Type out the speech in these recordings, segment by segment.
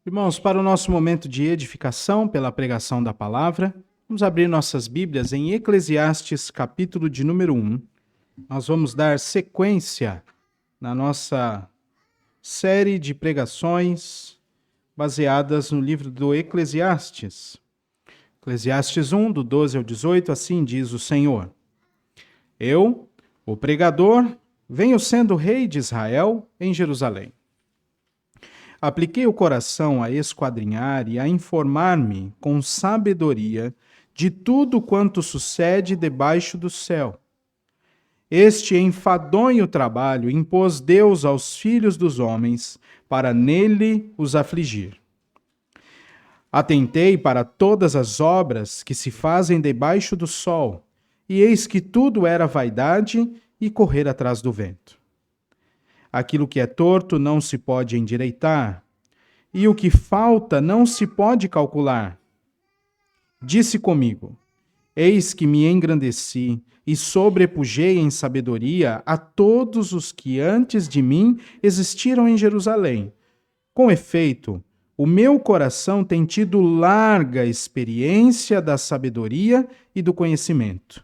Irmãos, para o nosso momento de edificação pela pregação da palavra, vamos abrir nossas Bíblias em Eclesiastes, capítulo de número 1. Nós vamos dar sequência na nossa série de pregações baseadas no livro do Eclesiastes. Eclesiastes 1, do 12 ao 18, assim diz o Senhor: Eu, o pregador, venho sendo rei de Israel em Jerusalém. Apliquei o coração a esquadrinhar e a informar-me com sabedoria de tudo quanto sucede debaixo do céu. Este enfadonho trabalho impôs Deus aos filhos dos homens para nele os afligir. Atentei para todas as obras que se fazem debaixo do sol, e eis que tudo era vaidade e correr atrás do vento. Aquilo que é torto não se pode endireitar, e o que falta não se pode calcular. Disse comigo: Eis que me engrandeci e sobrepujei em sabedoria a todos os que antes de mim existiram em Jerusalém. Com efeito, o meu coração tem tido larga experiência da sabedoria e do conhecimento.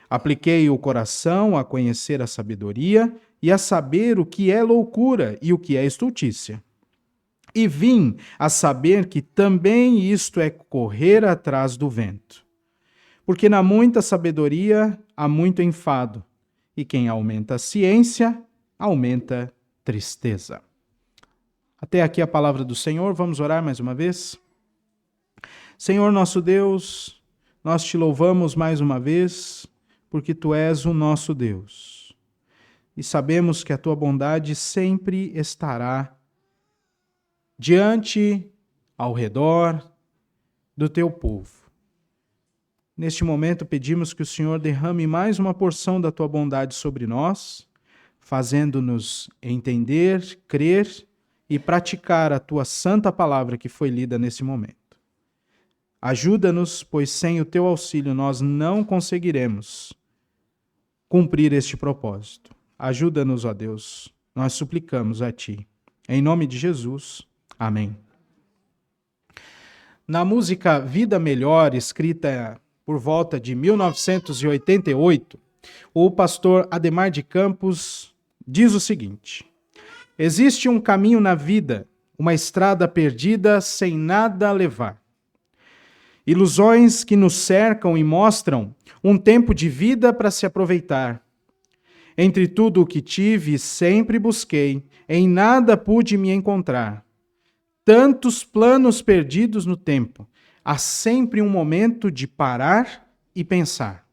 Apliquei o coração a conhecer a sabedoria e a saber o que é loucura e o que é estultícia. E vim a saber que também isto é correr atrás do vento. Porque na muita sabedoria há muito enfado, e quem aumenta a ciência, aumenta tristeza. Até aqui a palavra do Senhor. Vamos orar mais uma vez? Senhor nosso Deus, nós te louvamos mais uma vez, porque tu és o nosso Deus. E sabemos que a tua bondade sempre estará diante, ao redor do teu povo. Neste momento pedimos que o Senhor derrame mais uma porção da tua bondade sobre nós, fazendo-nos entender, crer e praticar a tua santa palavra que foi lida nesse momento. Ajuda-nos, pois sem o teu auxílio nós não conseguiremos cumprir este propósito. Ajuda-nos, ó Deus, nós suplicamos a ti. Em nome de Jesus. Amém. Na música Vida Melhor, escrita por volta de 1988, o pastor Ademar de Campos diz o seguinte: existe um caminho na vida, uma estrada perdida sem nada a levar. Ilusões que nos cercam e mostram um tempo de vida para se aproveitar. Entre tudo o que tive, sempre busquei, em nada pude me encontrar. Tantos planos perdidos no tempo, há sempre um momento de parar e pensar.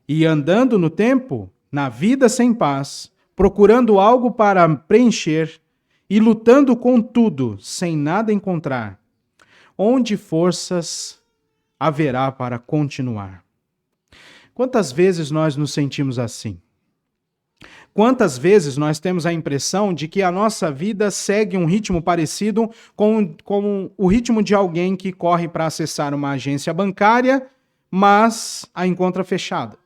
E andando no tempo, na vida sem paz, procurando algo para preencher e lutando com tudo, sem nada encontrar, onde forças haverá para continuar? Quantas vezes nós nos sentimos assim? Quantas vezes nós temos a impressão de que a nossa vida segue um ritmo parecido com o ritmo de alguém que corre para acessar uma agência bancária, mas a encontra fechada?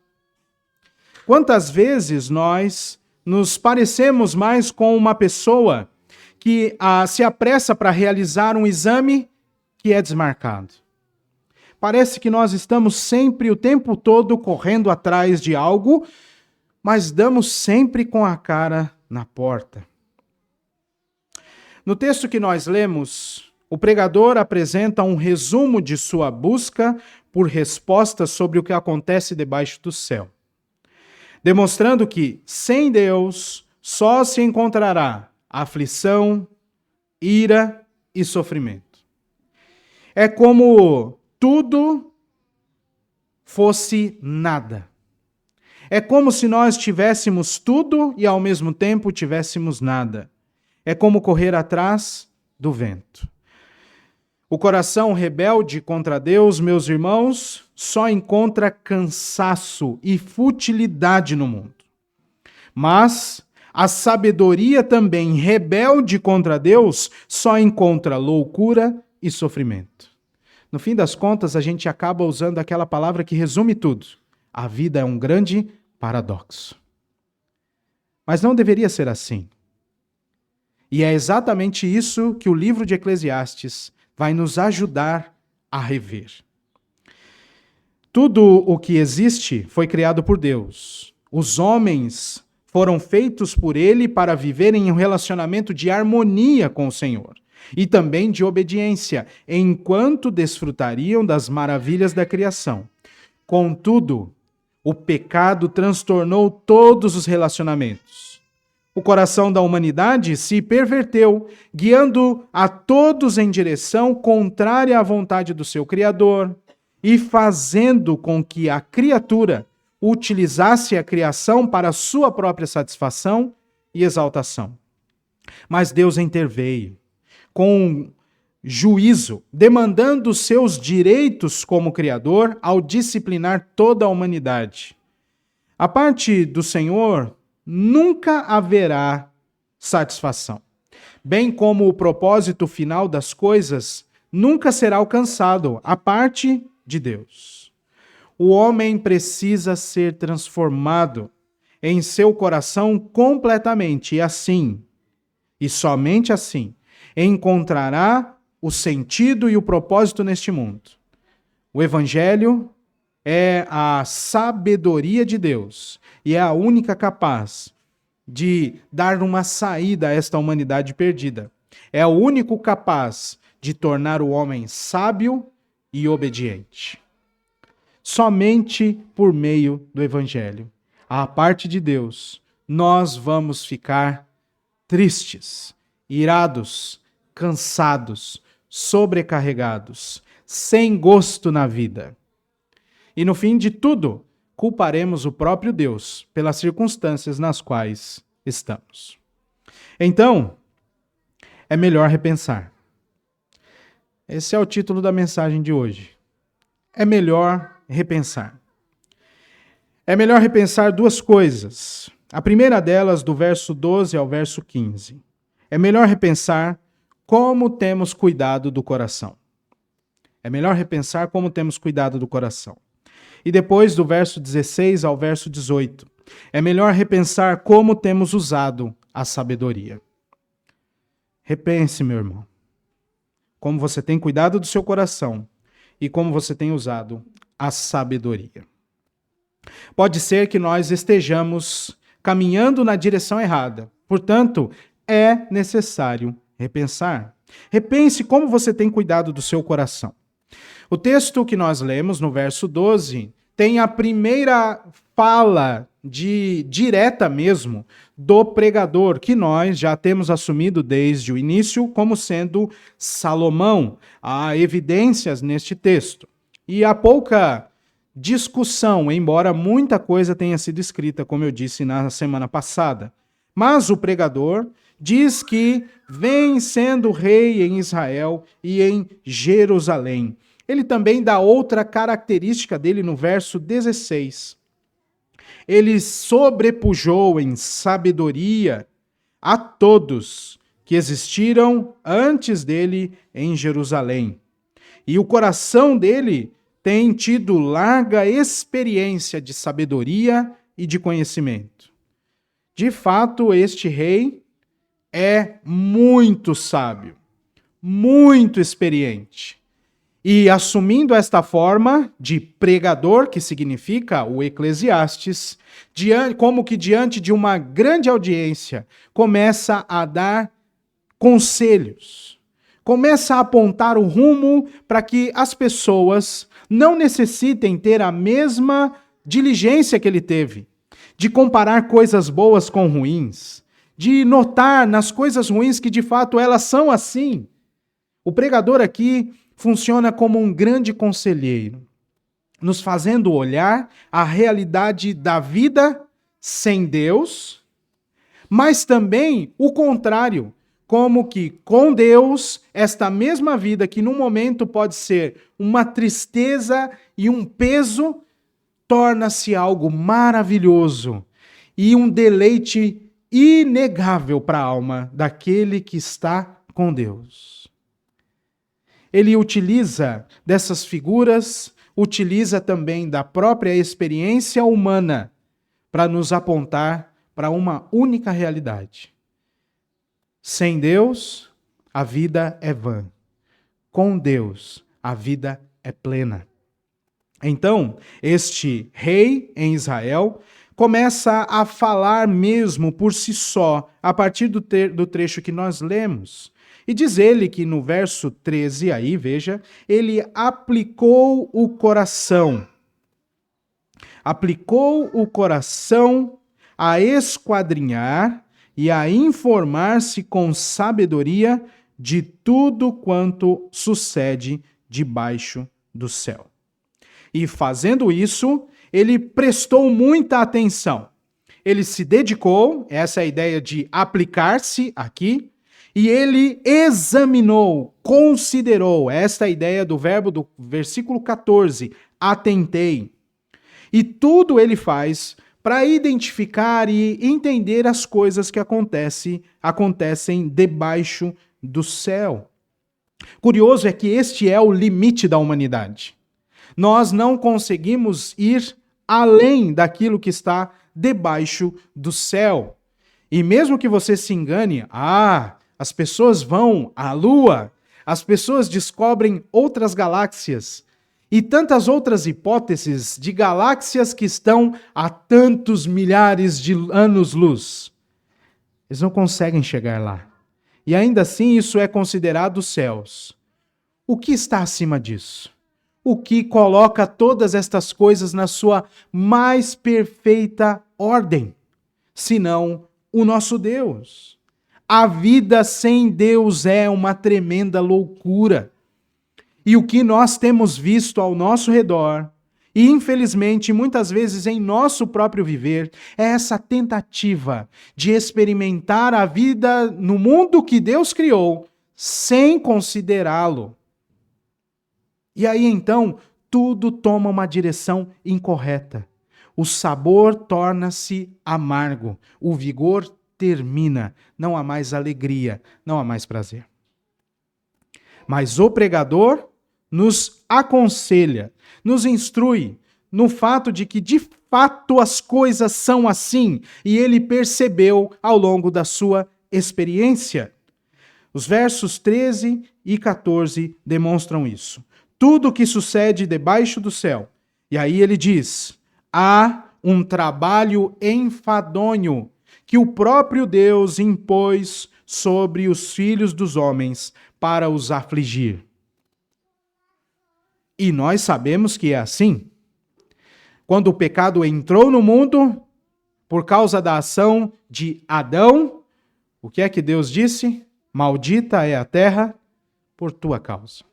Quantas vezes nós nos parecemos mais com uma pessoa que se apressa para realizar um exame que é desmarcado? Parece que nós estamos sempre, o tempo todo, correndo atrás de algo, mas damos sempre com a cara na porta. No texto que nós lemos, o pregador apresenta um resumo de sua busca por respostas sobre o que acontece debaixo do céu, demonstrando que, sem Deus, só se encontrará aflição, ira e sofrimento. É como tudo fosse nada. É como se nós tivéssemos tudo e ao mesmo tempo tivéssemos nada. É como correr atrás do vento. O coração rebelde contra Deus, meus irmãos, só encontra cansaço e futilidade no mundo. Mas a sabedoria também rebelde contra Deus só encontra loucura e sofrimento. No fim das contas, a gente acaba usando aquela palavra que resume tudo. A vida é um grande paradoxo. Mas não deveria ser assim. E é exatamente isso que o livro de Eclesiastes vai nos ajudar a rever. Tudo o que existe foi criado por Deus. Os homens foram feitos por Ele para viverem em um relacionamento de harmonia com o Senhor e também de obediência, enquanto desfrutariam das maravilhas da criação. Contudo, o pecado transtornou todos os relacionamentos. O coração da humanidade se perverteu, guiando a todos em direção contrária à vontade do seu Criador e fazendo com que a criatura utilizasse a criação para sua própria satisfação e exaltação. Mas Deus interveio com juízo, demandando seus direitos como Criador ao disciplinar toda a humanidade. A parte do Senhor nunca haverá satisfação, bem como o propósito final das coisas nunca será alcançado a parte de Deus. O homem precisa ser transformado em seu coração completamente, e assim, e somente assim, encontrará o sentido e o propósito neste mundo. O Evangelho é a sabedoria de Deus e é a única capaz de dar uma saída a esta humanidade perdida. É o único capaz de tornar o homem sábio e obediente. Somente por meio do Evangelho, à parte de Deus, nós vamos ficar tristes, irados, cansados, sobrecarregados, sem gosto na vida. E no fim de tudo, culparemos o próprio Deus pelas circunstâncias nas quais estamos. Então, é melhor repensar. Esse é o título da mensagem de hoje. É melhor repensar. É melhor repensar duas coisas. A primeira delas, do verso 12 ao verso 15. É melhor repensar como temos cuidado do coração. É melhor repensar como temos cuidado do coração. E depois, do verso 16 ao verso 18. É melhor repensar como temos usado a sabedoria. Repense, meu irmão, como você tem cuidado do seu coração e como você tem usado a sabedoria. Pode ser que nós estejamos caminhando na direção errada. Portanto, é necessário repensar. Repense como você tem cuidado do seu coração. O texto que nós lemos no verso 12 tem a primeira fala direta mesmo do pregador, que nós já temos assumido desde o início como sendo Salomão. Há evidências neste texto. E há pouca discussão, embora muita coisa tenha sido escrita, como eu disse na semana passada. Mas o pregador diz que vem sendo rei em Israel e em Jerusalém. Ele também dá outra característica dele no verso 16. Ele sobrepujou em sabedoria a todos que existiram antes dele em Jerusalém. E o coração dele tem tido larga experiência de sabedoria e de conhecimento. De fato, este rei é muito sábio, muito experiente. E assumindo esta forma de pregador, que significa o Eclesiastes, como que diante de uma grande audiência, começa a dar conselhos, começa a apontar o rumo para que as pessoas não necessitem ter a mesma diligência que ele teve, de comparar coisas boas com ruins, de notar nas coisas ruins que de fato elas são assim. O pregador aqui funciona como um grande conselheiro, nos fazendo olhar a realidade da vida sem Deus, mas também o contrário, como que com Deus, esta mesma vida que num momento pode ser uma tristeza e um peso, torna-se algo maravilhoso e um deleite inegável para a alma daquele que está com Deus. Ele utiliza dessas figuras, utiliza também da própria experiência humana para nos apontar para uma única realidade. Sem Deus, a vida é vã. Com Deus, a vida é plena. Então, este rei em Israel começa a falar mesmo por si só, a partir do trecho que nós lemos. E diz ele que no verso 13, aí, veja, ele aplicou o coração a esquadrinhar e a informar-se com sabedoria de tudo quanto sucede debaixo do céu. E fazendo isso, ele prestou muita atenção. Ele se dedicou, essa é a ideia de aplicar-se aqui, e ele examinou, considerou, esta é a ideia do verbo do versículo 14, atentei. E tudo ele faz para identificar e entender as coisas que acontecem debaixo do céu. Curioso é que este é o limite da humanidade. Nós não conseguimos ir além daquilo que está debaixo do céu. E mesmo que você se engane, as pessoas vão à Lua, as pessoas descobrem outras galáxias e tantas outras hipóteses de galáxias que estão a tantos milhares de anos-luz. Eles não conseguem chegar lá. E ainda assim isso é considerado céus. O que está acima disso? O que coloca todas estas coisas na sua mais perfeita ordem, senão o nosso Deus. A vida sem Deus é uma tremenda loucura. E o que nós temos visto ao nosso redor, e infelizmente muitas vezes em nosso próprio viver, é essa tentativa de experimentar a vida no mundo que Deus criou, sem considerá-lo. E aí então, tudo toma uma direção incorreta. O sabor torna-se amargo, o vigor termina, não há mais alegria, não há mais prazer. Mas o pregador nos aconselha, nos instrui no fato de que de fato as coisas são assim, e ele percebeu ao longo da sua experiência. Os versos 13 e 14 demonstram isso. Tudo o que sucede debaixo do céu. E aí ele diz: há um trabalho enfadonho que o próprio Deus impôs sobre os filhos dos homens para os afligir. E nós sabemos que é assim. Quando o pecado entrou no mundo, por causa da ação de Adão, o que é que Deus disse? Maldita é a terra por tua causa.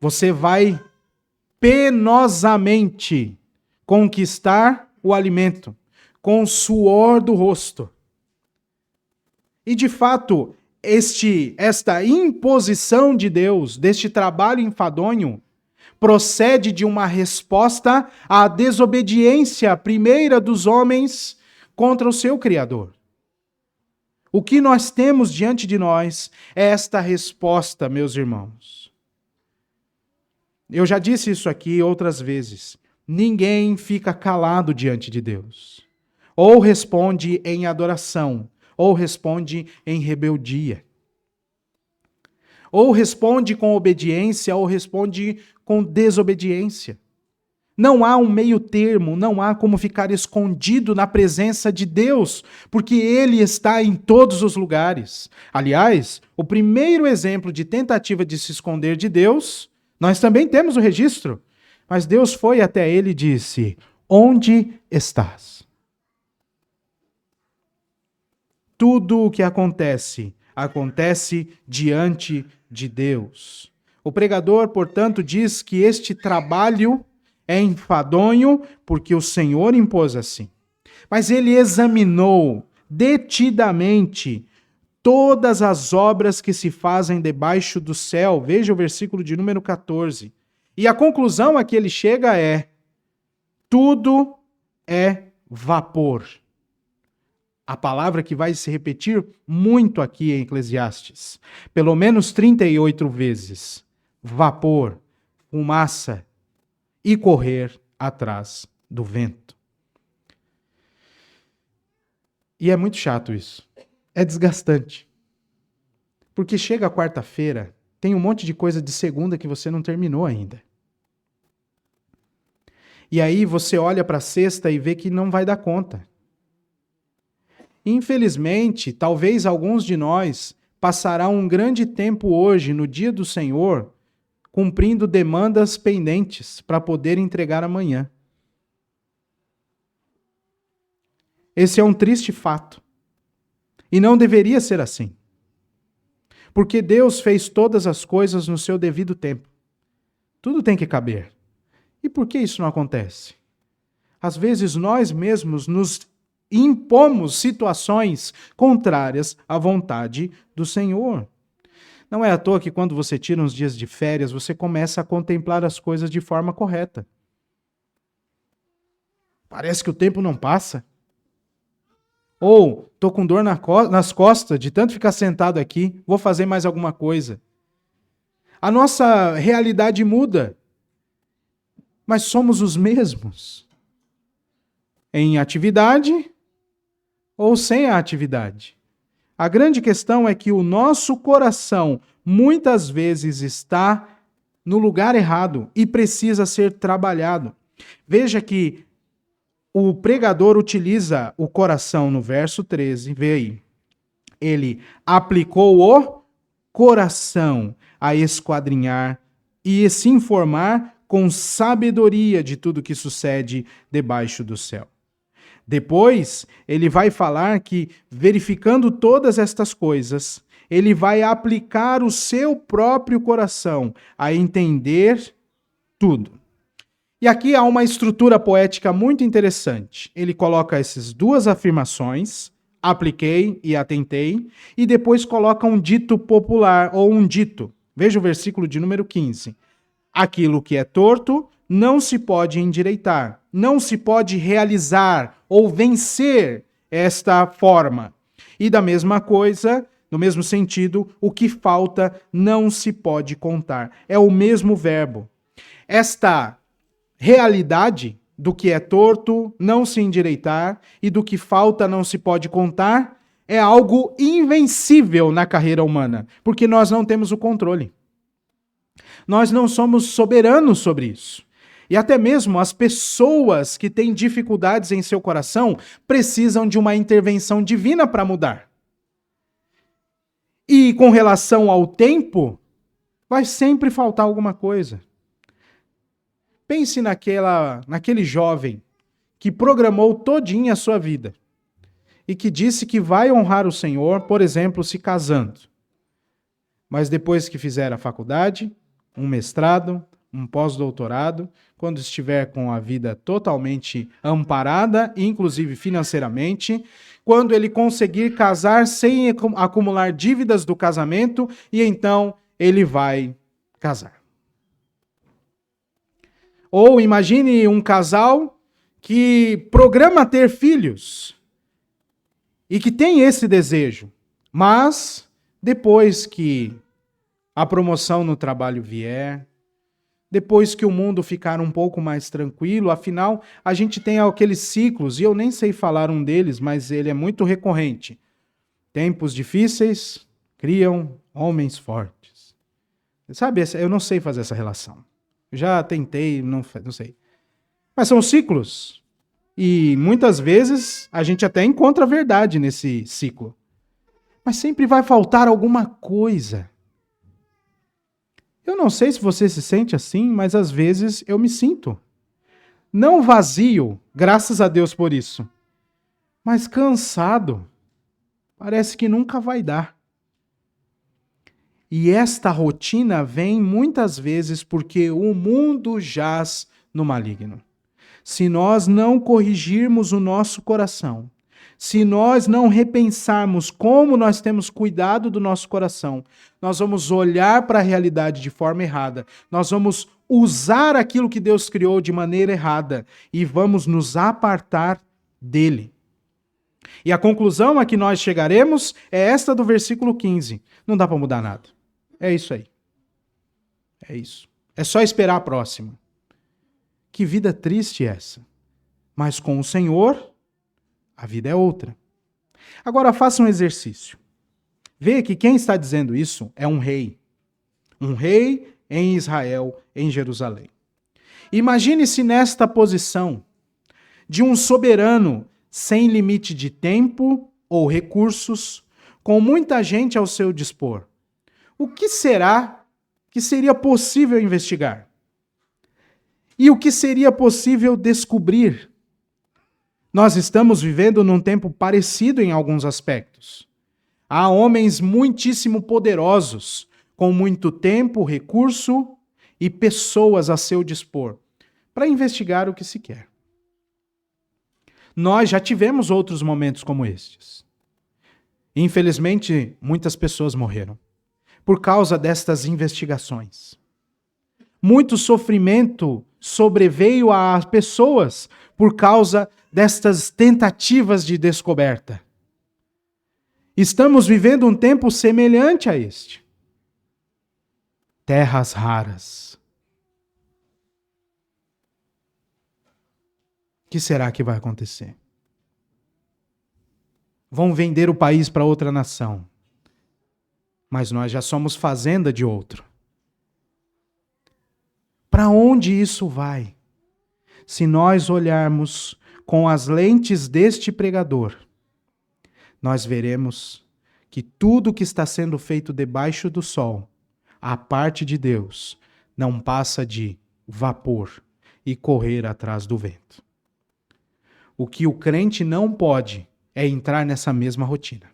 Você vai penosamente conquistar o alimento com o suor do rosto. E de fato, esta imposição de Deus, deste trabalho enfadonho, procede de uma resposta à desobediência primeira dos homens contra o seu Criador. O que nós temos diante de nós é esta resposta, meus irmãos. Eu já disse isso aqui outras vezes. Ninguém fica calado diante de Deus. Ou responde em adoração, ou responde em rebeldia. Ou responde com obediência, ou responde com desobediência. Não há um meio termo, não há como ficar escondido na presença de Deus, porque Ele está em todos os lugares. Aliás, o primeiro exemplo de tentativa de se esconder de Deus, nós também temos o registro, mas Deus foi até ele e disse: onde estás? Tudo o que acontece, acontece diante de Deus. O pregador, portanto, diz que este trabalho é enfadonho porque o Senhor impôs assim. Mas ele examinou detidamente todas as obras que se fazem debaixo do céu. Veja o versículo de número 14. E a conclusão a que ele chega é: tudo é vapor. A palavra que vai se repetir muito aqui em Eclesiastes. Pelo menos 38 vezes. Vapor, fumaça e correr atrás do vento. E é muito chato isso. é desgastante. Porque chega a quarta-feira, tem um monte de coisa de segunda que você não terminou ainda. E aí você olha para a sexta e vê que não vai dar conta. Infelizmente, talvez alguns de nós passarão um grande tempo hoje, no dia do Senhor, cumprindo demandas pendentes para poder entregar amanhã. Esse é um triste fato. E não deveria ser assim. Porque Deus fez todas as coisas no seu devido tempo. Tudo tem que caber. E por que isso não acontece? Às vezes nós mesmos nos impomos situações contrárias à vontade do Senhor. Não é à toa que quando você tira uns dias de férias, você começa a contemplar as coisas de forma correta. Parece que o tempo não passa. Ou, tô com dor nas costas de tanto ficar sentado aqui, vou fazer mais alguma coisa. A nossa realidade muda, mas somos os mesmos. Em atividade ou sem a atividade. A grande questão é que o nosso coração muitas vezes está no lugar errado e precisa ser trabalhado. Veja que o pregador utiliza o coração no verso 13, vê aí. Ele aplicou o coração a esquadrinhar e se informar com sabedoria de tudo que sucede debaixo do céu. Depois, ele vai falar que, verificando todas estas coisas, ele vai aplicar o seu próprio coração a entender tudo. E aqui há uma estrutura poética muito interessante. Ele coloca essas duas afirmações, apliquei e atentei, e depois coloca um dito popular, ou um dito. Veja o versículo de número 15. Aquilo que é torto não se pode endireitar, não se pode realizar ou vencer esta forma. E da mesma coisa, no mesmo sentido, o que falta não se pode contar. É o mesmo verbo. Esta realidade do que é torto não se endireitar e do que falta não se pode contar é algo invencível na carreira humana, porque nós não temos o controle. Nós não somos soberanos sobre isso. E até mesmo as pessoas que têm dificuldades em seu coração precisam de uma intervenção divina para mudar. E com relação ao tempo, vai sempre faltar alguma coisa. Pense naquele jovem que programou todinha a sua vida e que disse que vai honrar o Senhor, por exemplo, se casando. Mas depois que fizer a faculdade, um mestrado, um pós-doutorado, quando estiver com a vida totalmente amparada, inclusive financeiramente, quando ele conseguir casar sem acumular dívidas do casamento, e então ele vai casar. Ou imagine um casal que programa ter filhos e que tem esse desejo, mas depois que a promoção no trabalho vier, depois que o mundo ficar um pouco mais tranquilo, afinal, a gente tem aqueles ciclos, e eu nem sei falar um deles, mas ele é muito recorrente. Tempos difíceis criam homens fortes. Sabe, eu não sei fazer essa relação. Já tentei, não sei. Mas são ciclos. E muitas vezes a gente até encontra a verdade nesse ciclo. Mas sempre vai faltar alguma coisa. Eu não sei se você se sente assim, mas às vezes eu me sinto. Não vazio, graças a Deus por isso, mas cansado. Parece que nunca vai dar. E esta rotina vem muitas vezes porque o mundo jaz no maligno. Se nós não corrigirmos o nosso coração, se nós não repensarmos como nós temos cuidado do nosso coração, nós vamos olhar para a realidade de forma errada, nós vamos usar aquilo que Deus criou de maneira errada e vamos nos apartar dele. E a conclusão a que nós chegaremos é esta do versículo 15. Não dá para mudar nada. É isso aí. É isso. É só esperar a próxima. Que vida triste essa. Mas com o Senhor, a vida é outra. Agora faça um exercício. Vê que quem está dizendo isso é um rei. Um rei em Israel, em Jerusalém. Imagine-se nesta posição de um soberano sem limite de tempo ou recursos, com muita gente ao seu dispor. O que será que seria possível investigar? E o que seria possível descobrir? Nós estamos vivendo num tempo parecido em alguns aspectos. Há homens muitíssimo poderosos, com muito tempo, recurso e pessoas a seu dispor, para investigar o que se quer. Nós já tivemos outros momentos como estes. Infelizmente, muitas pessoas morreram por causa destas investigações. Muito sofrimento sobreveio às pessoas por causa destas tentativas de descoberta. Estamos vivendo um tempo semelhante a este. Terras raras. O que será que vai acontecer? Vão vender o país para outra nação. Mas nós já somos fazenda de outro. Para onde isso vai? Se nós olharmos com as lentes deste pregador, nós veremos que tudo que está sendo feito debaixo do sol, a parte de Deus, não passa de vapor e correr atrás do vento. O que o crente não pode é entrar nessa mesma rotina.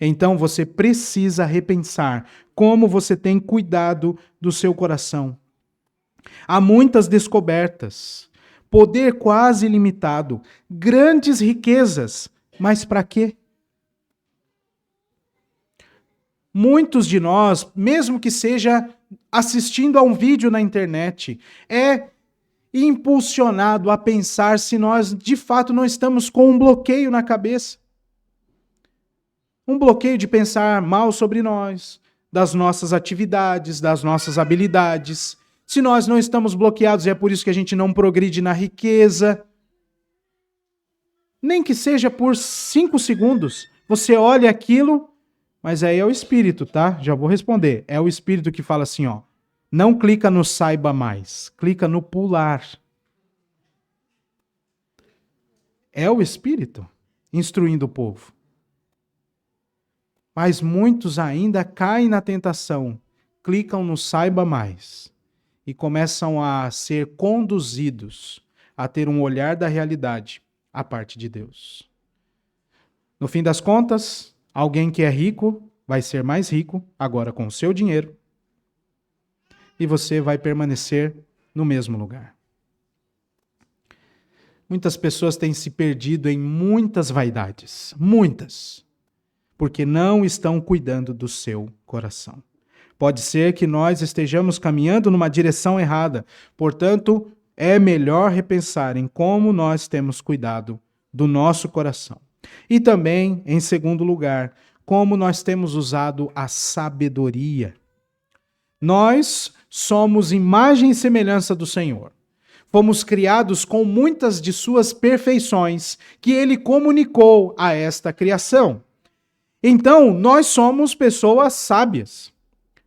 Então você precisa repensar como você tem cuidado do seu coração. Há muitas descobertas, poder quase ilimitado, grandes riquezas, mas para quê? Muitos de nós, mesmo que seja assistindo a um vídeo na internet, é impulsionado a pensar se nós de fato não estamos com um bloqueio na cabeça. Um bloqueio de pensar mal sobre nós, das nossas atividades, das nossas habilidades. Se nós não estamos bloqueados, é por isso que a gente não progride na riqueza. Nem que seja por 5 segundos. Você olha aquilo, mas aí é o Espírito, tá? Já vou responder. É o Espírito que fala assim, ó. Não clica no saiba mais, clica no pular. É o Espírito instruindo o povo. Mas muitos ainda caem na tentação, clicam no saiba mais e começam a ser conduzidos a ter um olhar da realidade à parte de Deus. No fim das contas, alguém que é rico vai ser mais rico agora com o seu dinheiro e você vai permanecer no mesmo lugar. Muitas pessoas têm se perdido em muitas vaidades, muitas, porque não estão cuidando do seu coração. Pode ser que nós estejamos caminhando numa direção errada, portanto, é melhor repensar em como nós temos cuidado do nosso coração. E também, em segundo lugar, como nós temos usado a sabedoria. Nós somos imagem e semelhança do Senhor. Fomos criados com muitas de suas perfeições que Ele comunicou a esta criação. Então, nós somos pessoas sábias.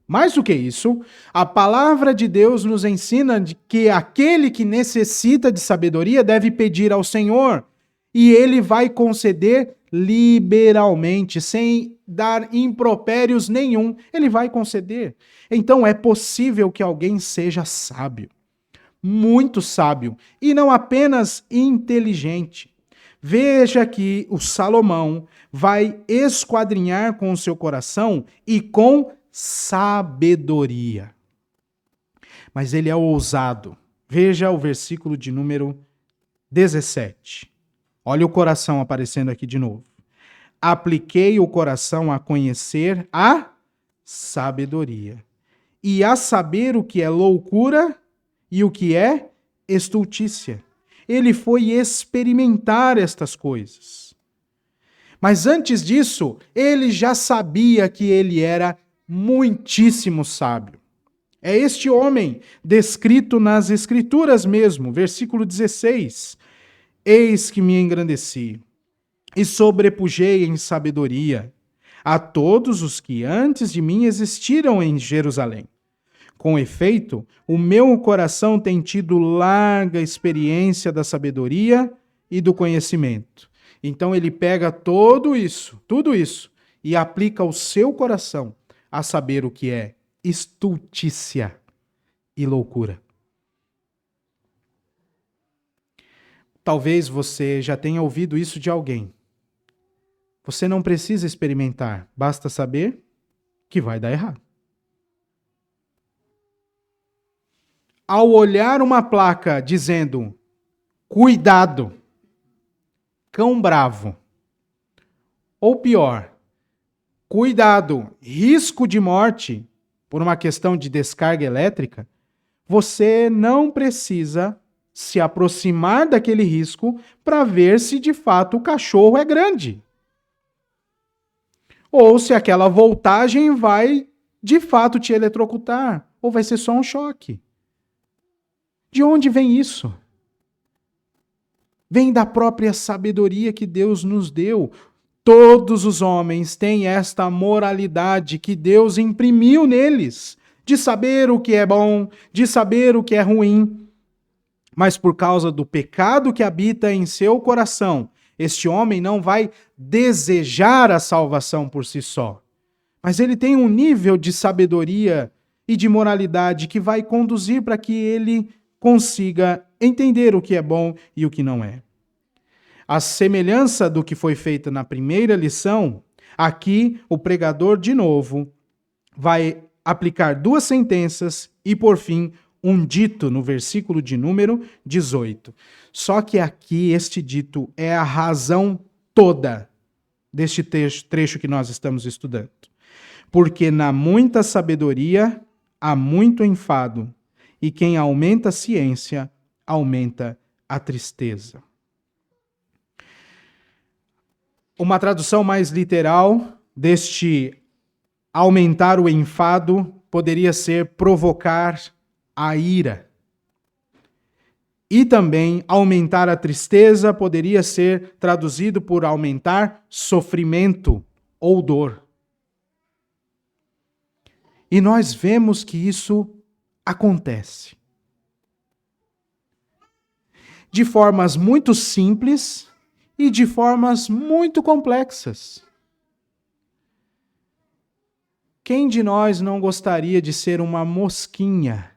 Mais do que isso, a palavra de Deus nos ensina que aquele que necessita de sabedoria deve pedir ao Senhor, e Ele vai conceder liberalmente, sem dar impropérios nenhum. Ele vai conceder. Então, é possível que alguém seja sábio, muito sábio, e não apenas inteligente. Veja que o Salomão vai esquadrinhar com o seu coração e com sabedoria. Mas ele é ousado. Veja o versículo de número 17. Olha o coração aparecendo aqui de novo. Apliquei o coração a conhecer a sabedoria e a saber o que é loucura e o que é estultícia. Ele foi experimentar estas coisas. Mas antes disso, ele já sabia que ele era muitíssimo sábio. É este homem descrito nas Escrituras mesmo, versículo 16. Eis que me engrandeci e sobrepujei em sabedoria a todos os que antes de mim existiram em Jerusalém. Com efeito, o meu coração tem tido larga experiência da sabedoria e do conhecimento. Então ele pega tudo isso, e aplica ao seu coração a saber o que é estultícia e loucura. Talvez você já tenha ouvido isso de alguém. Você não precisa experimentar, basta saber que vai dar errado. Ao olhar uma placa dizendo cuidado, cão bravo, ou pior, cuidado, risco de morte por uma questão de descarga elétrica, você não precisa se aproximar daquele risco para ver se de fato o cachorro é grande. Ou se aquela voltagem vai de fato te eletrocutar, ou vai ser só um choque. De onde vem isso? Vem da própria sabedoria que Deus nos deu. Todos os homens têm esta moralidade que Deus imprimiu neles, de saber o que é bom, de saber o que é ruim. Mas por causa do pecado que habita em seu coração, este homem não vai desejar a salvação por si só. Mas ele tem um nível de sabedoria e de moralidade que vai conduzir para que ele consiga entender o que é bom e o que não é. A semelhança do que foi feito na primeira lição, aqui o pregador, de novo, vai aplicar duas sentenças e, por fim, um dito no versículo de número 18. Só que aqui este dito é a razão toda deste trecho que nós estamos estudando. Porque na muita sabedoria há muito enfado, e quem aumenta a ciência, aumenta a tristeza. Uma tradução mais literal deste aumentar o enfado poderia ser provocar a ira. E também aumentar a tristeza poderia ser traduzido por aumentar sofrimento ou dor. E nós vemos que isso acontece de formas muito simples e de formas muito complexas. Quem de nós não gostaria de ser uma mosquinha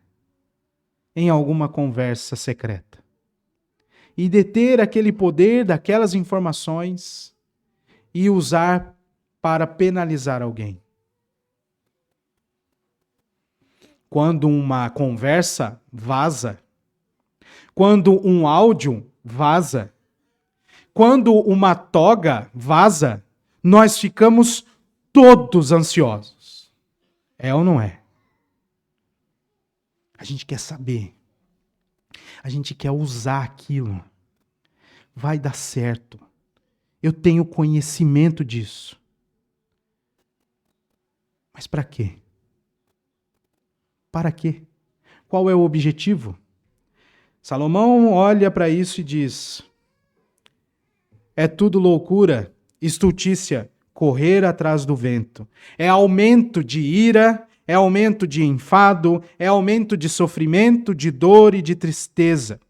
em alguma conversa secreta e deter aquele poder daquelas informações e usar para penalizar alguém? Quando uma conversa vaza, quando um áudio vaza, quando uma toga vaza, nós ficamos todos ansiosos. É ou não é? A gente quer saber. A gente quer usar aquilo. Vai dar certo. Eu tenho conhecimento disso. Mas para quê? Para quê? Qual é o objetivo? Salomão olha para isso e diz: é tudo loucura, estultícia, correr atrás do vento. É aumento de ira, é aumento de enfado, é aumento de sofrimento, de dor e de tristeza.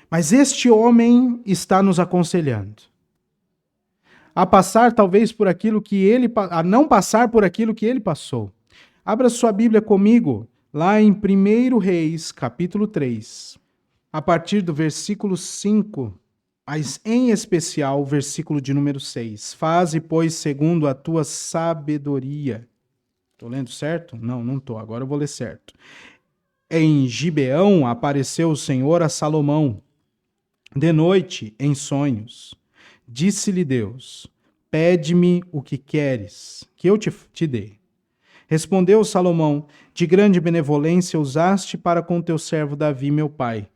Mas este homem está nos aconselhando a passar talvez por aquilo que ele, a não passar por aquilo que ele passou. Abra sua Bíblia comigo, lá em 1 Reis, capítulo 3, a partir do versículo 5, mas em especial o versículo de número 6. Faze, pois, segundo a tua sabedoria. Estou lendo certo? Não estou. Agora eu vou ler certo. Em Gibeão apareceu o Senhor a Salomão, de noite, em sonhos. Disse-lhe Deus: pede-me o que queres, que eu te dê. Respondeu Salomão: de grande benevolência usaste para com teu servo Davi, meu pai,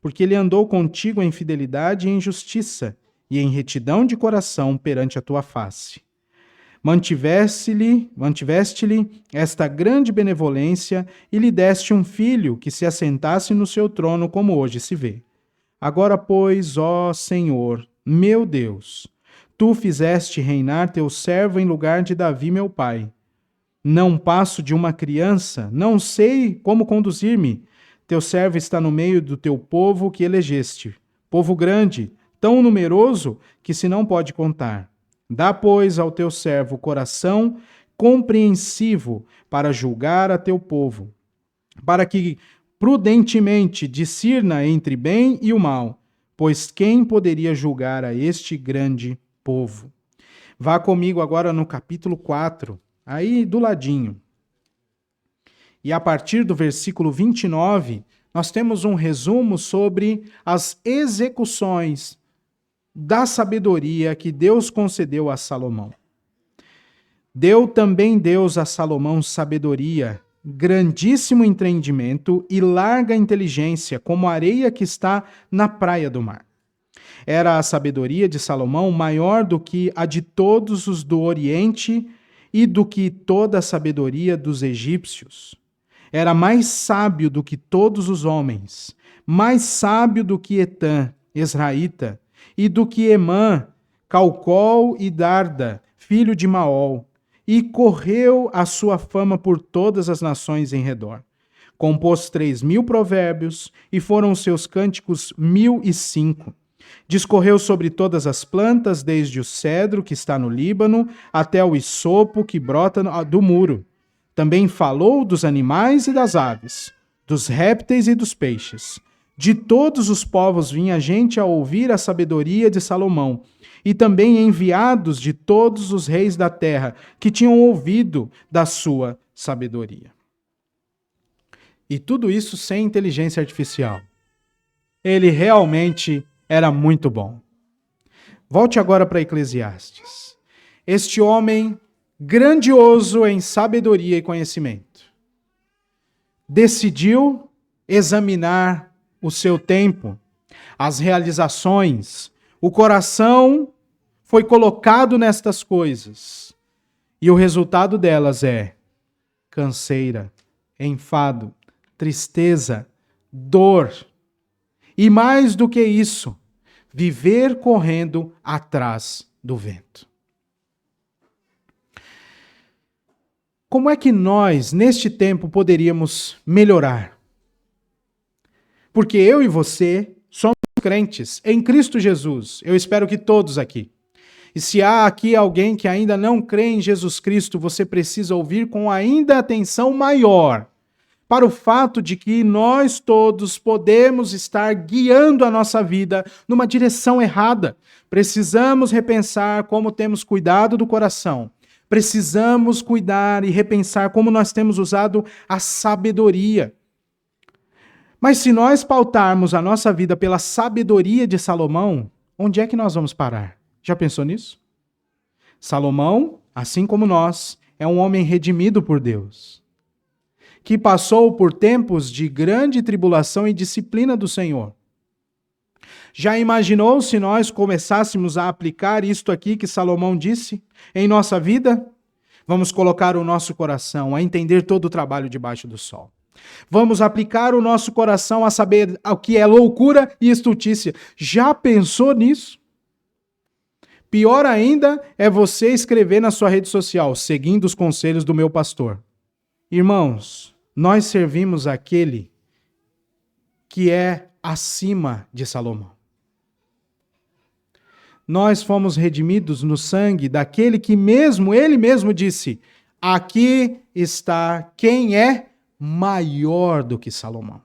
porque ele andou contigo em fidelidade e em justiça, e em retidão de coração perante a tua face. Mantiveste-lhe esta grande benevolência e lhe deste um filho que se assentasse no seu trono, como hoje se vê. Agora, pois, ó Senhor, meu Deus, tu fizeste reinar teu servo em lugar de Davi, meu pai. Não passo de uma criança, não sei como conduzir-me. Teu servo está no meio do teu povo que elegeste, povo grande, tão numeroso que se não pode contar. Dá, pois, ao teu servo coração compreensivo para julgar a teu povo, para que prudentemente discirna entre bem e o mal, pois quem poderia julgar a este grande povo? Vá comigo agora no capítulo 4, aí do ladinho. E a partir do versículo 29, nós temos um resumo sobre as execuções da sabedoria que Deus concedeu a Salomão. Deu também Deus a Salomão sabedoria, grandíssimo entendimento e larga inteligência, como a areia que está na praia do mar. Era a sabedoria de Salomão maior do que a de todos os do Oriente e do que toda a sabedoria dos egípcios. Era mais sábio do que todos os homens, mais sábio do que Etã, Esraíta, e do que Emã, Calcol e Darda, filho de Maol, e correu a sua fama por todas as nações em redor. Compôs 3.000 provérbios, e foram os seus cânticos 1.005. Discorreu sobre todas as plantas, desde o cedro que está no Líbano, até o isopo que brota do muro. Também falou dos animais e das aves, dos répteis e dos peixes. De todos os povos vinha gente a ouvir a sabedoria de Salomão, e também enviados de todos os reis da terra, que tinham ouvido da sua sabedoria. E tudo isso sem inteligência artificial. Ele realmente era muito bom. Volte agora para Eclesiastes. Este homem grandioso em sabedoria e conhecimento decidiu examinar o seu tempo, as realizações, o coração foi colocado nestas coisas. E o resultado delas é canseira, enfado, tristeza, dor. E mais do que isso, viver correndo atrás do vento. Como é que nós, neste tempo, poderíamos melhorar? Porque eu e você somos crentes em Cristo Jesus. Eu espero que todos aqui. E se há aqui alguém que ainda não crê em Jesus Cristo, você precisa ouvir com ainda atenção maior para o fato de que nós todos podemos estar guiando a nossa vida numa direção errada. Precisamos repensar como temos cuidado do coração. Precisamos cuidar e repensar como nós temos usado a sabedoria. Mas se nós pautarmos a nossa vida pela sabedoria de Salomão, onde é que nós vamos parar? Já pensou nisso? Salomão, assim como nós, é um homem redimido por Deus, que passou por tempos de grande tribulação e disciplina do Senhor. Já imaginou se nós começássemos a aplicar isto aqui que Salomão disse em nossa vida? Vamos colocar o nosso coração a entender todo o trabalho debaixo do sol. Vamos aplicar o nosso coração a saber o que é loucura e estultícia. Já pensou nisso? Pior ainda é você escrever na sua rede social, seguindo os conselhos do meu pastor. Irmãos, nós servimos aquele que é acima de Salomão. Nós fomos redimidos no sangue daquele que ele mesmo disse, aqui está quem é maior do que Salomão.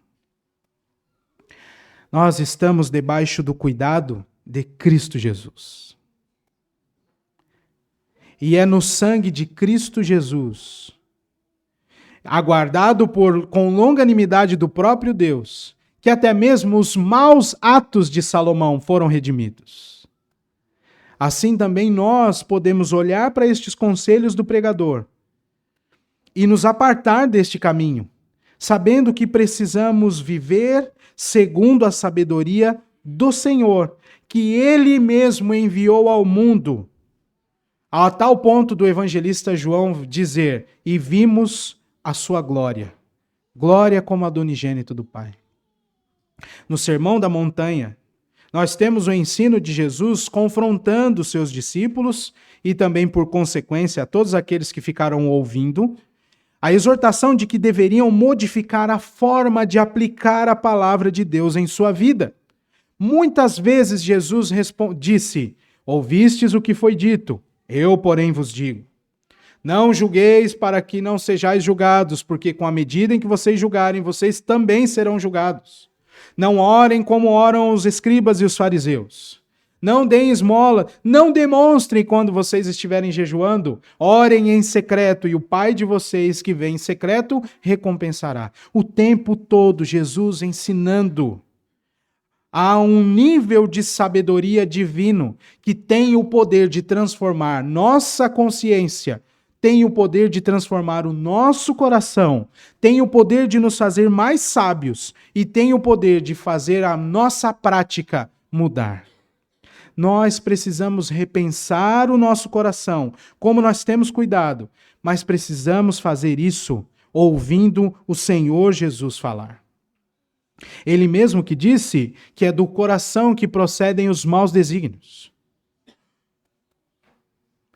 Nós estamos debaixo do cuidado de Cristo Jesus. E é no sangue de Cristo Jesus, aguardado com longanimidade do próprio Deus, que até mesmo os maus atos de Salomão foram redimidos. Assim também nós podemos olhar para estes conselhos do pregador e nos apartar deste caminho, sabendo que precisamos viver segundo a sabedoria do Senhor, que Ele mesmo enviou ao mundo, a tal ponto do evangelista João dizer, e vimos a sua glória, glória como a do unigênito do Pai. No Sermão da Montanha, Nós temos o ensino de Jesus confrontando os seus discípulos e também, por consequência, a todos aqueles que ficaram ouvindo, a exortação de que deveriam modificar a forma de aplicar a palavra de Deus em sua vida. Muitas vezes Jesus disse: ouvistes o que foi dito, eu, porém, vos digo. Não julgueis para que não sejais julgados, porque com a medida em que vocês julgarem, vocês também serão julgados. Não orem como oram os escribas e os fariseus. Não deem esmola, não demonstrem quando vocês estiverem jejuando. Orem em secreto, e o Pai de vocês que vem em secreto recompensará. O tempo todo, Jesus ensinando. Há um nível de sabedoria divino que tem o poder de transformar nossa consciência, tem o poder de transformar o nosso coração, tem o poder de nos fazer mais sábios e tem o poder de fazer a nossa prática mudar. Nós precisamos repensar o nosso coração, como nós temos cuidado, mas precisamos fazer isso ouvindo o Senhor Jesus falar. Ele mesmo que disse que é do coração que procedem os maus desígnios.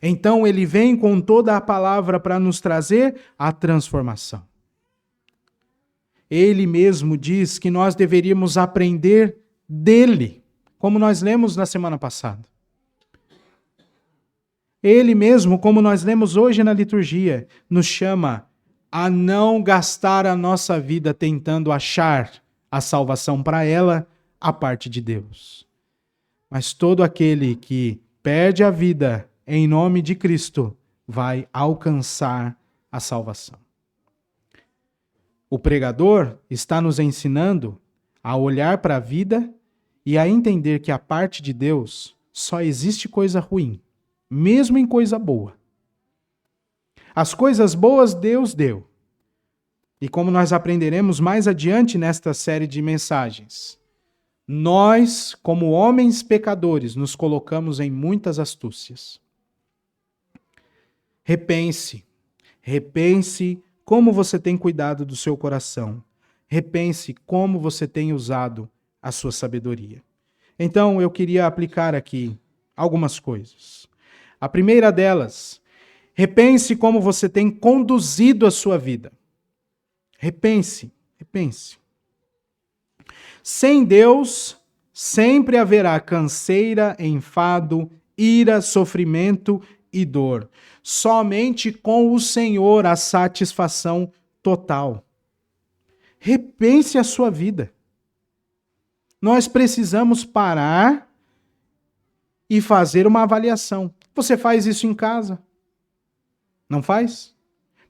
Então ele vem com toda a palavra para nos trazer a transformação. Ele mesmo diz que nós deveríamos aprender dele, como nós lemos na semana passada. Ele mesmo, como nós lemos hoje na liturgia, nos chama a não gastar a nossa vida tentando achar a salvação para ela, a parte de Deus. Mas todo aquele que perde a vida em nome de Cristo vai alcançar a salvação. O pregador está nos ensinando a olhar para a vida e a entender que a parte de Deus só existe coisa ruim, mesmo em coisa boa. As coisas boas Deus deu. E como nós aprenderemos mais adiante nesta série de mensagens, nós, como homens pecadores, nos colocamos em muitas astúcias. Repense como você tem cuidado do seu coração. Repense como você tem usado a sua sabedoria. Então, eu queria aplicar aqui algumas coisas. A primeira delas, repense como você tem conduzido a sua vida. Repense. Sem Deus, sempre haverá canseira, enfado, ira, sofrimento e dor. Somente com o Senhor a satisfação total. Repense a sua vida. Nós precisamos parar e fazer uma avaliação. Você faz isso em casa? Não faz?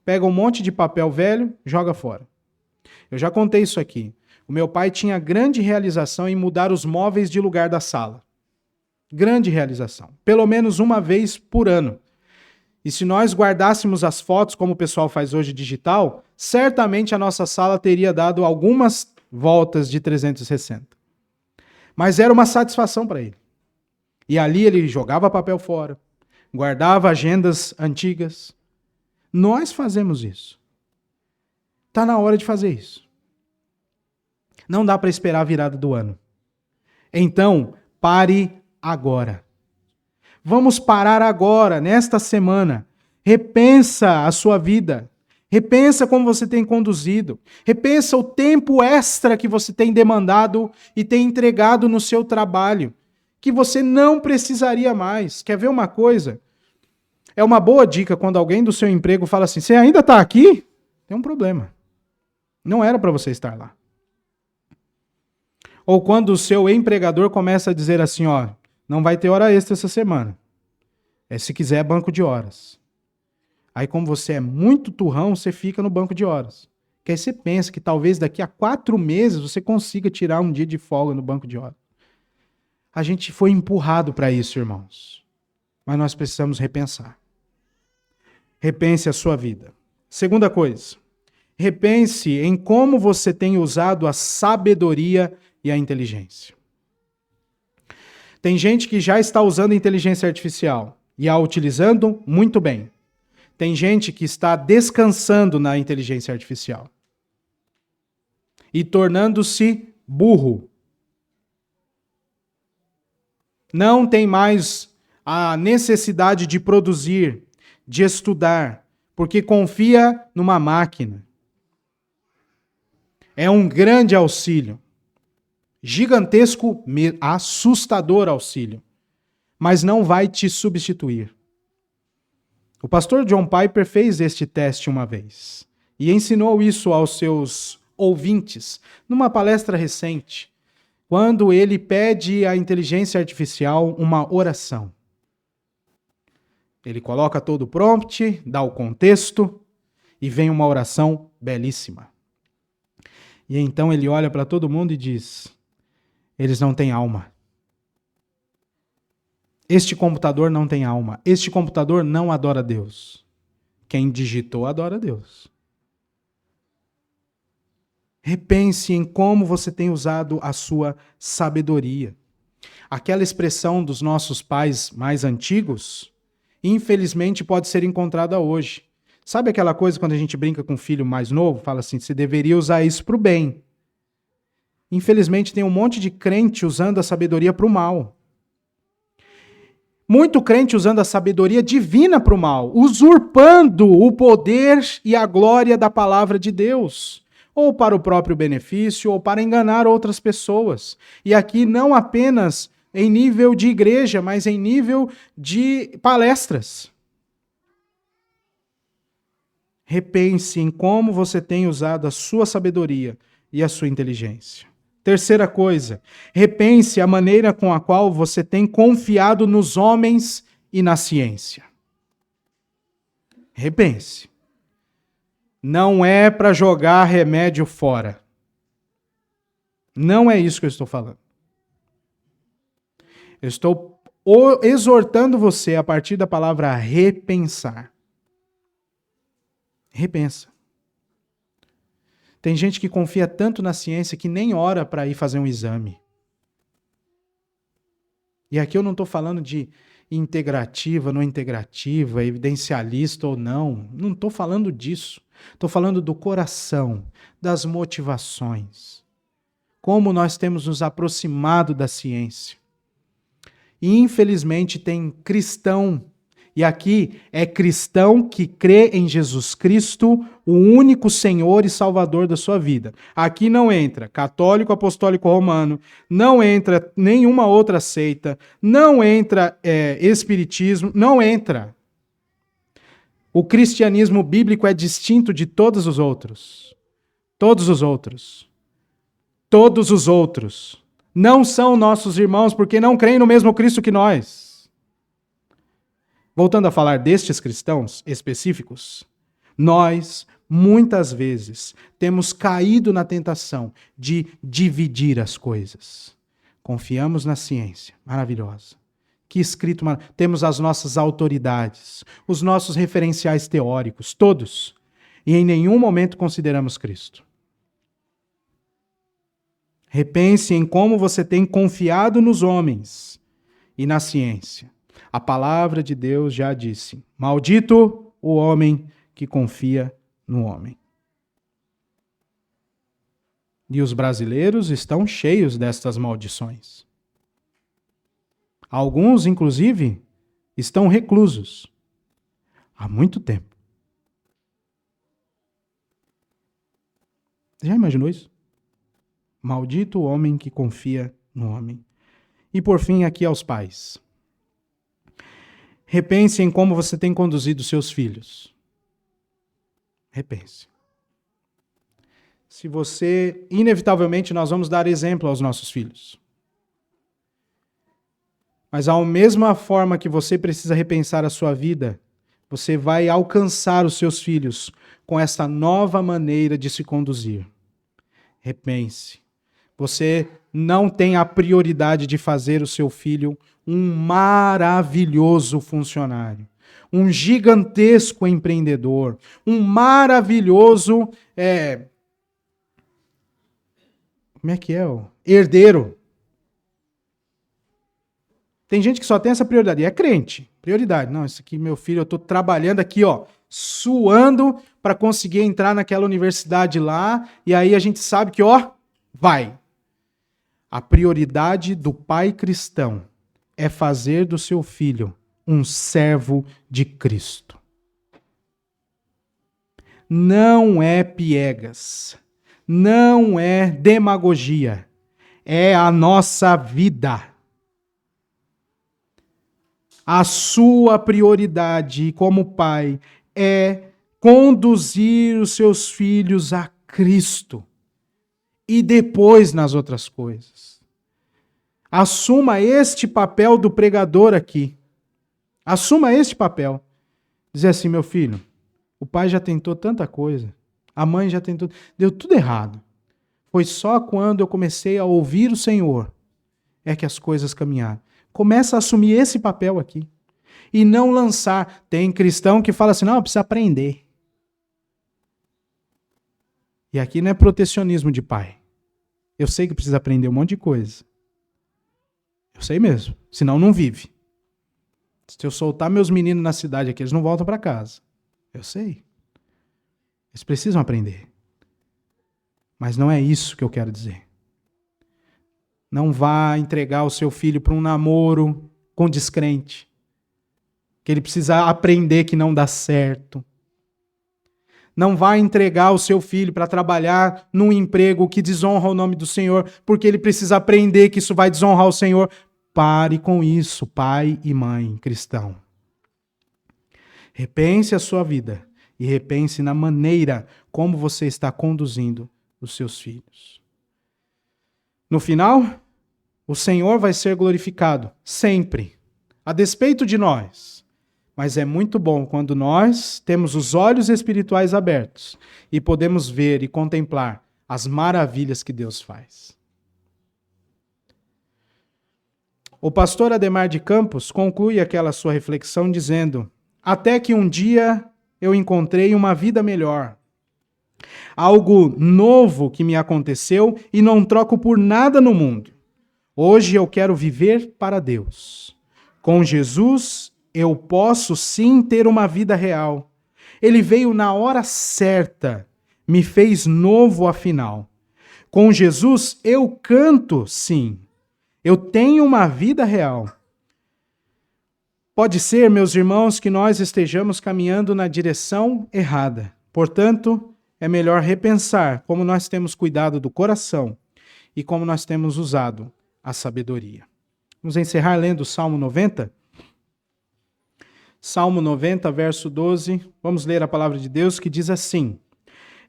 Pega um monte de papel velho, joga fora. Eu já contei isso aqui. O meu pai tinha grande realização em mudar os móveis de lugar da sala. Grande realização. Pelo menos uma vez por ano. E se nós guardássemos as fotos, como o pessoal faz hoje digital, certamente a nossa sala teria dado algumas voltas de 360. Mas era uma satisfação para ele. E ali ele jogava papel fora, guardava agendas antigas. Nós fazemos isso. Está na hora de fazer isso. Não dá para esperar a virada do ano. Então, pare agora. Vamos parar agora, nesta semana. Repensa a sua vida. Repensa como você tem conduzido. Repensa o tempo extra que você tem demandado e tem entregado no seu trabalho, que você não precisaria mais. Quer ver uma coisa? É uma boa dica quando alguém do seu emprego fala assim: você ainda está aqui? Tem um problema. Não era para você estar lá. Ou quando o seu empregador começa a dizer assim: ó, não vai ter hora extra essa semana. Se quiser, é banco de horas. Aí, como você é muito turrão, você fica no banco de horas. Que aí você pensa que talvez daqui a 4 meses você consiga tirar um dia de folga no banco de horas. A gente foi empurrado para isso, irmãos. Mas nós precisamos repensar. Repense a sua vida. Segunda coisa, repense em como você tem usado a sabedoria e a inteligência. Tem gente que já está usando a inteligência artificial e a utilizando muito bem. Tem gente que está descansando na inteligência artificial e tornando-se burro. Não tem mais a necessidade de produzir, de estudar, porque confia numa máquina. É um grande auxílio. Gigantesco, assustador auxílio. Mas não vai te substituir. O pastor John Piper fez este teste uma vez e ensinou isso aos seus ouvintes numa palestra recente, quando ele pede à inteligência artificial uma oração. Ele coloca todo o prompt, dá o contexto e vem uma oração belíssima. E então ele olha para todo mundo e diz: eles não têm alma. Este computador não tem alma. Este computador não adora a Deus. Quem digitou adora a Deus. Repense em como você tem usado a sua sabedoria. Aquela expressão dos nossos pais mais antigos, infelizmente pode ser encontrada hoje. Sabe aquela coisa quando a gente brinca com um filho mais novo? Fala assim, você deveria usar isso para o bem. Infelizmente tem um monte de crente usando a sabedoria para o mal. Muito crente usando a sabedoria divina para o mal, usurpando o poder e a glória da palavra de Deus, ou para o próprio benefício, ou para enganar outras pessoas. E aqui não apenas em nível de igreja, mas em nível de palestras. Repense em como você tem usado a sua sabedoria e a sua inteligência. Terceira coisa, repense a maneira com a qual você tem confiado nos homens e na ciência. Repense. Não é para jogar remédio fora. Não é isso que eu estou falando. Eu estou exortando você a partir da palavra repensar. Repensa. Tem gente que confia tanto na ciência que nem ora para ir fazer um exame. E aqui eu não estou falando de integrativa, não integrativa, evidencialista ou não. Não estou falando disso. Estou falando do coração, das motivações. Como nós temos nos aproximado da ciência. E infelizmente tem cristão, e aqui é cristão que crê em Jesus Cristo, o único Senhor e Salvador da sua vida. Aqui não entra católico, apostólico romano, não entra nenhuma outra seita, não entra espiritismo, não entra. O cristianismo bíblico é distinto de todos os outros. Todos os outros. Todos os outros. Não são nossos irmãos porque não creem no mesmo Cristo que nós. Voltando a falar destes cristãos específicos, nós, muitas vezes, temos caído na tentação de dividir as coisas. Confiamos na ciência, maravilhosa. Que escrito maravilhoso. Temos as nossas autoridades, os nossos referenciais teóricos, todos. E em nenhum momento consideramos Cristo. Repense em como você tem confiado nos homens e na ciência. A palavra de Deus já disse: maldito o homem que confia no homem. E os brasileiros estão cheios destas maldições. Alguns, inclusive, estão reclusos há muito tempo. Já imaginou isso? Maldito o homem que confia no homem. E por fim, aqui aos pais. Repense em como você tem conduzido seus filhos. Repense. Se você, inevitavelmente, nós vamos dar exemplo aos nossos filhos. Mas da mesma forma que você precisa repensar a sua vida, você vai alcançar os seus filhos com essa nova maneira de se conduzir. Repense. Você não tem a prioridade de fazer o seu filho um maravilhoso funcionário, um gigantesco empreendedor, um maravilhoso herdeiro. Tem gente que só tem essa prioridade, e é crente, prioridade. Não, isso aqui, meu filho, eu estou trabalhando aqui, suando para conseguir entrar naquela universidade lá, e aí a gente sabe que, vai. A prioridade do pai cristão é fazer do seu filho um servo de Cristo. Não é piegas, não é demagogia, é a nossa vida. A sua prioridade como pai é conduzir os seus filhos a Cristo e depois nas outras coisas. Assuma este papel do pregador aqui. Assuma este papel. Dizer assim, meu filho, o pai já tentou tanta coisa, a mãe já tentou, deu tudo errado. Foi só quando eu comecei a ouvir o Senhor é que as coisas caminharam. Começa a assumir esse papel aqui. E não lançar. Tem cristão que fala assim, não, precisa aprender. E aqui não é protecionismo de pai. Eu sei que precisa aprender um monte de coisa. Eu sei mesmo. Senão não vive. Se eu soltar meus meninos na cidade aqui, eles não voltam para casa. Eu sei. Eles precisam aprender. Mas não é isso que eu quero dizer. Não vá entregar o seu filho para um namoro com descrente. Que ele precisa aprender que não dá certo. Não vá entregar o seu filho para trabalhar num emprego que desonra o nome do Senhor, porque ele precisa aprender que isso vai desonrar o Senhor. Pare com isso, pai e mãe cristão. Repense a sua vida e repense na maneira como você está conduzindo os seus filhos. No final, o Senhor vai ser glorificado, sempre, a despeito de nós. Mas é muito bom quando nós temos os olhos espirituais abertos e podemos ver e contemplar as maravilhas que Deus faz. O pastor Ademar de Campos conclui aquela sua reflexão dizendo: até que um dia eu encontrei uma vida melhor. Algo novo que me aconteceu e não troco por nada no mundo. Hoje eu quero viver para Deus. Com Jesus, eu posso sim ter uma vida real. Ele veio na hora certa, me fez novo afinal. Com Jesus, eu canto sim. Eu tenho uma vida real. Pode ser, meus irmãos, que nós estejamos caminhando na direção errada. Portanto, é melhor repensar como nós temos cuidado do coração e como nós temos usado a sabedoria. Vamos encerrar lendo o Salmo 90? Salmo 90, verso 12. Vamos ler a palavra de Deus que diz assim: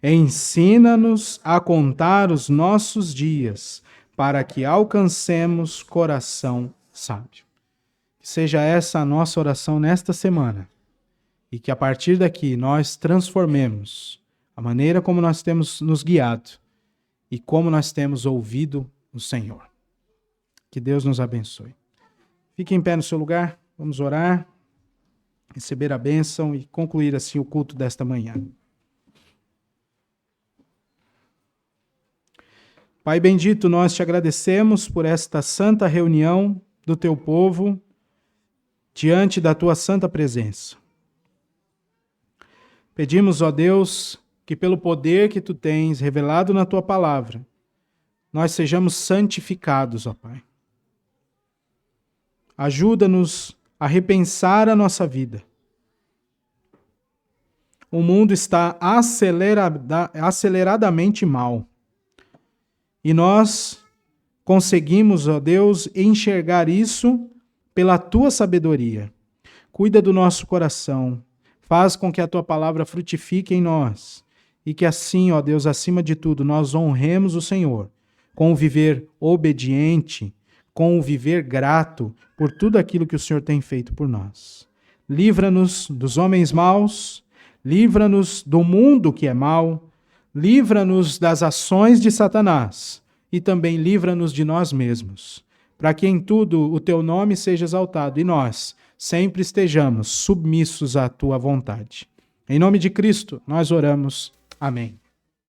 ensina-nos a contar os nossos dias, para que alcancemos coração sábio. Que seja essa a nossa oração nesta semana. E que a partir daqui nós transformemos a maneira como nós temos nos guiado e como nós temos ouvido o Senhor. Que Deus nos abençoe. Fique em pé no seu lugar, vamos orar, receber a bênção e concluir assim o culto desta manhã. Pai bendito, nós te agradecemos por esta santa reunião do teu povo diante da tua santa presença. Pedimos, ó Deus, que pelo poder que tu tens revelado na tua palavra, nós sejamos santificados, ó Pai. Ajuda-nos a repensar a nossa vida. O mundo está aceleradamente mal. E nós conseguimos, ó Deus, enxergar isso pela tua sabedoria. Cuida do nosso coração. Faz com que a tua palavra frutifique em nós. E que assim, ó Deus, acima de tudo, nós honremos o Senhor com o viver obediente, com o viver grato por tudo aquilo que o Senhor tem feito por nós. Livra-nos dos homens maus, livra-nos do mundo que é mau, livra-nos das ações de Satanás e também livra-nos de nós mesmos, para que em tudo o teu nome seja exaltado e nós sempre estejamos submissos à tua vontade. Em nome de Cristo, nós oramos. Amém.